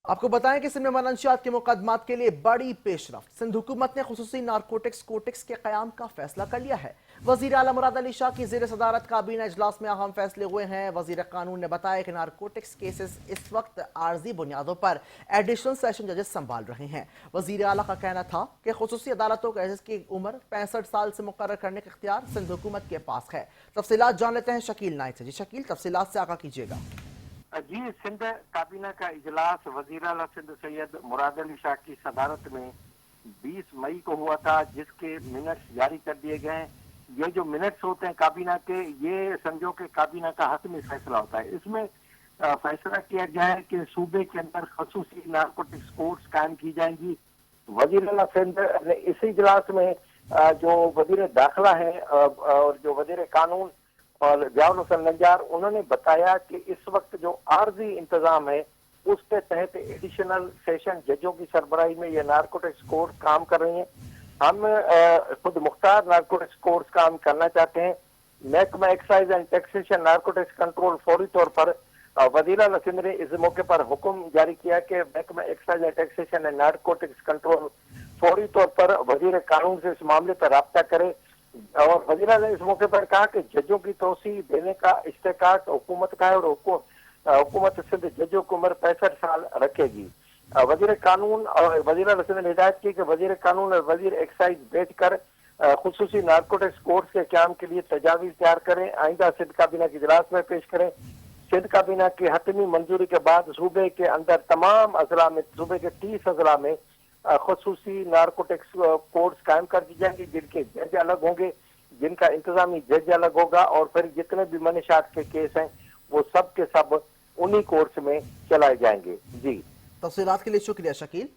आपको बताएं कि सिंध में मनशियात के मुकदमात के लिए बड़ी पेशरफ्त। सिंध हुकूमत ने खुसूसी नारकोटिक्स कोटेक्स के क़याम का फैसला कर लिया है। वज़ीर आला मुराद अली शाह की ज़ेर सदारत काबीना इजलास में अहम फैसले हुए हैं। वज़ीर कानून ने बताया कि नारकोटिक्स केसेस इस वक्त आर्जी बुनियादों पर एडिशनल सेशन जजेस संभाल रहे हैं। वज़ीर आला का कहना था कि खुसूसी अदालतों के जजेस की उम्र 65 साल से मुकर्रर करने का इख्तियार सिंध हुकूमत के पास है। तफसीलात जान लेते हैं शकील नाइक से। जी शकील, तफसीलात से आगाह कीजिएगा। जी, सिंध काबीना का इजलास वज़ीर आला सिंध सैयद मुराद अली शाह की सदारत में 20 मई को हुआ था, जिसके मिनट्स जारी कर दिए गए हैं। ये जो मिनट्स होते हैं काबीना के, ये समझो कि काबीना का हतमी फैसला होता है। इसमें फैसला किया गया है कि सूबे के अंदर खसूसी नारकोटिक्स कोर्ट्स कायम की जाएंगी। वज़ीर आला सिंध ने इसी इजलास में जो वज़ीर दाखिला है और जो वज़ीर कानून और ज़ियाउल हसन नज्जार, उन्होंने बताया कि इस वक्त जो आर्जी इंतजाम है उसके तहत एडिशनल सेशन जजों की सरबराही में ये नारकोटिक्स कोर्ट काम कर रही हैं। हम खुद मुख्तार नारकोटिक्स कोर्ट काम करना चाहते हैं। महकमा excise and taxation narcotics control फौरी तौर पर वज़ीर आला सिंध ने इस मौके पर हुक्म जारी किया कि महकमा excise and taxation and narcotics control फौरी तौर पर वज़ीर कानून से इस मामले पर राब्ता करे। और वज़ीर ने इस मौके पर कहा कि जजों की तोसी देने का इस्तेकाक हुकूमत का है और हुकूमत सिंध जजों की उम्र 65 साल रखेगी। वज़ीर कानून और वज़ीर सिंध ने हिदायत की कि वज़ीर कानून और वज़ीर एक्साइज बैठकर खुसूसी नारकोटिक्स कोर्ट के क़याम के लिए तजावीज़ तैयार करें, आइंदा सिंध काबीना के इजलास में पेश करें। सिंध काबीना की हतमी मंजूरी के बाद सूबे के अंदर तमाम अजला में, सूबे के 30 अजला में खसूसी नारकोटिक्स कोर्ट्स कायम कर दी जाएंगी, जिनके जज अलग होंगे, जिनका इंतजामी जज अलग होगा, और फिर जितने भी मनशात के केस हैं वो सब के सब उन्हीं कोर्ट्स में चलाए जाएंगे। जी, तफसीलात के लिए शुक्रिया शकील।